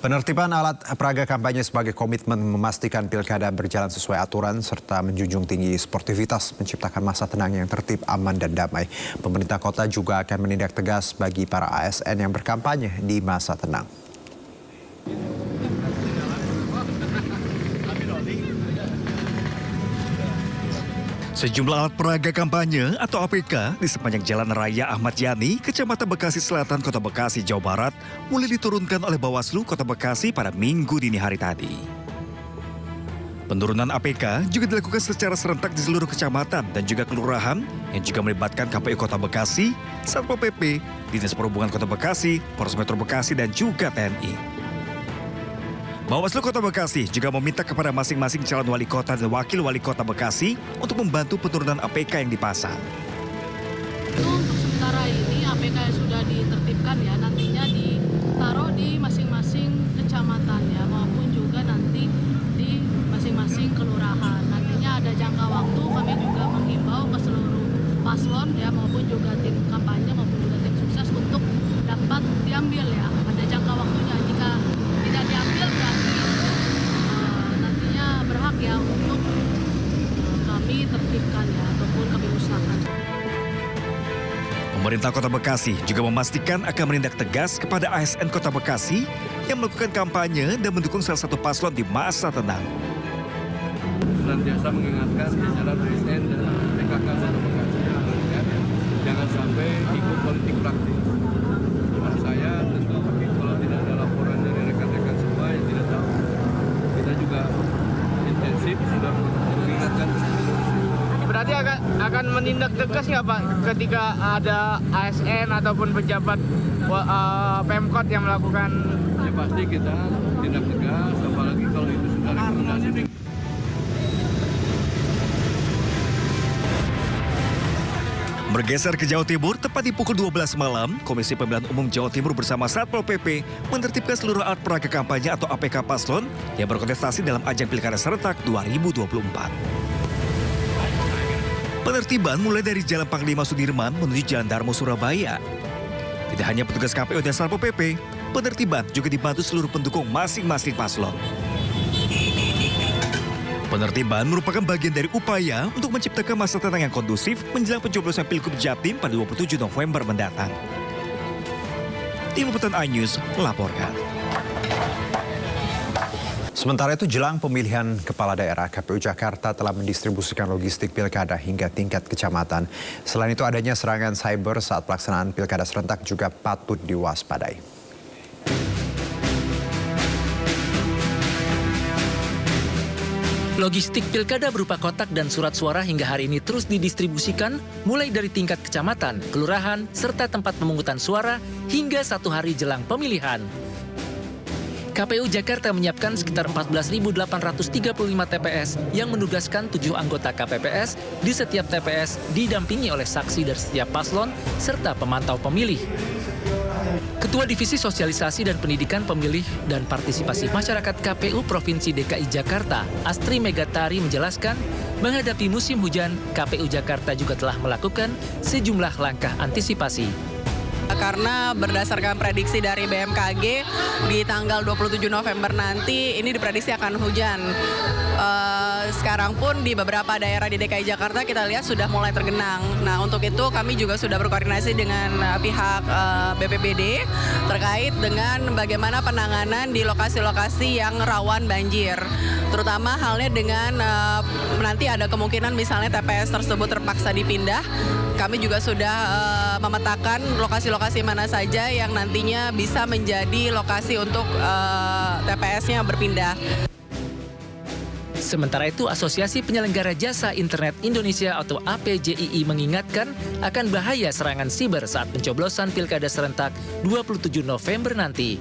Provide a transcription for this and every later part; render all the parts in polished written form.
Penertiban alat peraga kampanye sebagai komitmen memastikan pilkada berjalan sesuai aturan serta menjunjung tinggi sportivitas menciptakan masa tenang yang tertib, aman, dan damai. Pemerintah kota juga akan menindak tegas bagi para ASN yang berkampanye di masa tenang. Sejumlah alat peraga kampanye atau APK di sepanjang Jalan Raya Ahmad Yani, Kecamatan Bekasi Selatan, Kota Bekasi, Jawa Barat, mulai diturunkan oleh Bawaslu Kota Bekasi pada Minggu dini hari tadi. Penurunan APK juga dilakukan secara serentak di seluruh kecamatan dan juga kelurahan yang juga melibatkan KPU Kota Bekasi, Satpol PP, Dinas Perhubungan Kota Bekasi, Polres Metro Bekasi, dan juga TNI. Bawaslu Kota Bekasi juga meminta kepada masing-masing calon wali kota dan wakil wali kota Bekasi untuk membantu penurunan APK yang dipasang. Untuk sementara ini APK yang sudah ditertibkan ya nantinya ditaruh di masing-masing kecamatan ya maupun juga nanti di masing-masing kelurahan. Nantinya ada jangka waktu kami juga menghimbau ke seluruh paslon ya maupun juga tim kampanye maupun juga tim sukses untuk dapat diambil ya. Ada jangka waktunya, jika tidak diambil berarti nantinya berhak ya untuk kami tertibkan ya ataupun kami musnahkan. Pemerintah Kota Bekasi juga memastikan akan menindak tegas kepada ASN Kota Bekasi yang melakukan kampanye dan mendukung salah satu paslon di masa tenang. Senantiasa mengingatkan jajaran ASN dan PKK Kota Bekasi jangan sampai ikut politik praktis. Menurut saya tentu kalau tidak ada laporan dari rekan-rekan semua yang tidak tahu, kita juga intensif sudah mengingatkan. Berarti akan menindak tegas nggak Pak ketika ada ASN ataupun pejabat Pemkot yang melakukan? Ya pasti kita tindak tegas, apalagi kalau itu sudah rekomendasi. Bergeser ke Jawa Timur, tepat di pukul 12 malam, Komisi Pemilihan Umum Jawa Timur bersama Satpol PP menertibkan seluruh alat peraga kampanye atau APK paslon yang berkontestasi dalam ajang Pilkada Serentak 2024. Penertiban mulai dari Jalan Panglima Sudirman menuju Jalan Darmo Surabaya. Tidak hanya petugas KPU dan Satpol PP, penertiban juga dibantu seluruh pendukung masing-masing paslon. Penertiban merupakan bagian dari upaya untuk menciptakan masa tenang yang kondusif menjelang pencoblosan Pilgub Jatim pada 27 November mendatang. Tim Liputan iNews melaporkan. Sementara itu jelang pemilihan kepala daerah, KPU Jakarta telah mendistribusikan logistik pilkada hingga tingkat kecamatan. Selain itu adanya serangan cyber saat pelaksanaan pilkada serentak juga patut diwaspadai. Logistik pilkada berupa kotak dan surat suara hingga hari ini terus didistribusikan mulai dari tingkat kecamatan, kelurahan, serta tempat pemungutan suara hingga 1 hari jelang pemilihan. KPU Jakarta menyiapkan sekitar 14.835 TPS yang menugaskan 7 anggota KPPS di setiap TPS didampingi oleh saksi dari setiap paslon serta pemantau pemilih. Ketua Divisi Sosialisasi dan Pendidikan Pemilih dan Partisipasi Masyarakat KPU Provinsi DKI Jakarta, Astri Megatari menjelaskan, menghadapi musim hujan, KPU Jakarta juga telah melakukan sejumlah langkah antisipasi. Karena berdasarkan prediksi dari BMKG, di tanggal 27 November nanti ini diprediksi akan hujan. Sekarang pun di beberapa daerah di DKI Jakarta kita lihat sudah mulai tergenang. Nah, untuk itu kami juga sudah berkoordinasi dengan pihak BPBD terkait dengan bagaimana penanganan di lokasi-lokasi yang rawan banjir. Terutama halnya dengan nanti ada kemungkinan misalnya TPS tersebut terpaksa dipindah. Kami juga sudah memetakan lokasi-lokasi mana saja yang nantinya bisa menjadi lokasi untuk TPS-nya berpindah. Sementara itu, Asosiasi Penyelenggara Jasa Internet Indonesia atau APJII mengingatkan akan bahaya serangan siber saat pencoblosan Pilkada Serentak 27 November nanti.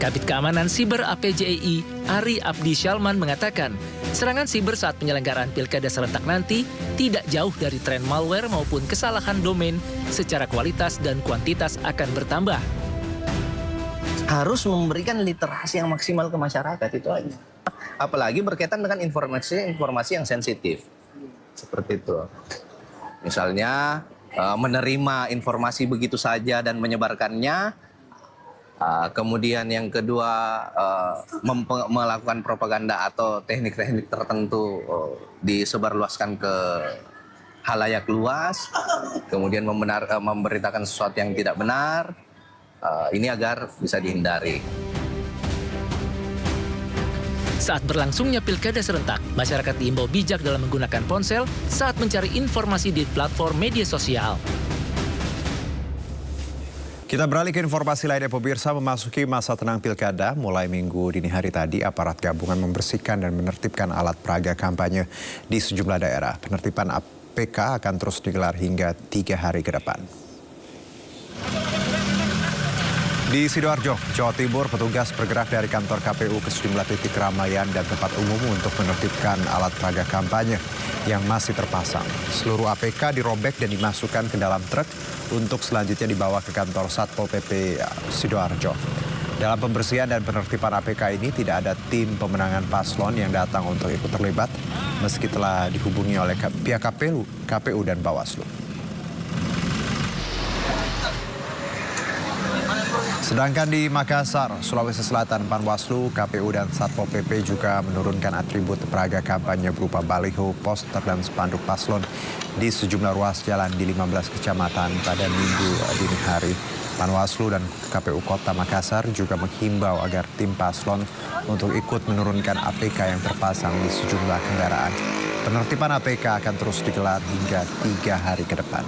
Kabid Keamanan Siber APJII, Ari Abdi Syalman mengatakan, serangan siber saat penyelenggaraan Pilkada Serentak nanti tidak jauh dari tren malware maupun kesalahan domain secara kualitas dan kuantitas akan bertambah. Harus memberikan literasi yang maksimal ke masyarakat, itu aja. Apalagi berkaitan dengan informasi yang sensitif. Seperti itu. Misalnya menerima informasi begitu saja dan menyebarkannya Kemudian yang kedua melakukan propaganda atau teknik-teknik tertentu disebarluaskan ke halayak luas, kemudian memberitakan sesuatu yang tidak benar, ini agar bisa dihindari. Saat berlangsungnya pilkada serentak, masyarakat diimbau bijak dalam menggunakan ponsel saat mencari informasi di platform media sosial. Kita beralih ke informasi lainnya, pemirsa. Memasuki masa tenang pilkada, mulai minggu dini hari tadi, aparat gabungan membersihkan dan menertibkan alat peraga kampanye di sejumlah daerah. Penertiban APK akan terus digelar hingga 3 hari ke depan. Di Sidoarjo, Jawa Timur, petugas bergerak dari kantor KPU ke sejumlah titik keramaian dan tempat umum untuk menertibkan alat peraga kampanye yang masih terpasang. Seluruh APK dirobek dan dimasukkan ke dalam truk untuk selanjutnya dibawa ke kantor Satpol PP Sidoarjo. Dalam pembersihan dan penertiban APK ini tidak ada tim pemenangan paslon yang datang untuk ikut terlibat, meski telah dihubungi oleh pihak KPU dan Bawaslu. Sedangkan di Makassar, Sulawesi Selatan, Panwaslu, KPU dan Satpol PP juga menurunkan atribut peraga kampanye berupa baliho, poster dan spanduk paslon di sejumlah ruas jalan di 15 kecamatan pada Minggu dini hari. Panwaslu dan KPU Kota Makassar juga menghimbau agar tim paslon untuk ikut menurunkan APK yang terpasang di sejumlah kendaraan. Penertiban APK akan terus digelar hingga 3 hari ke depan.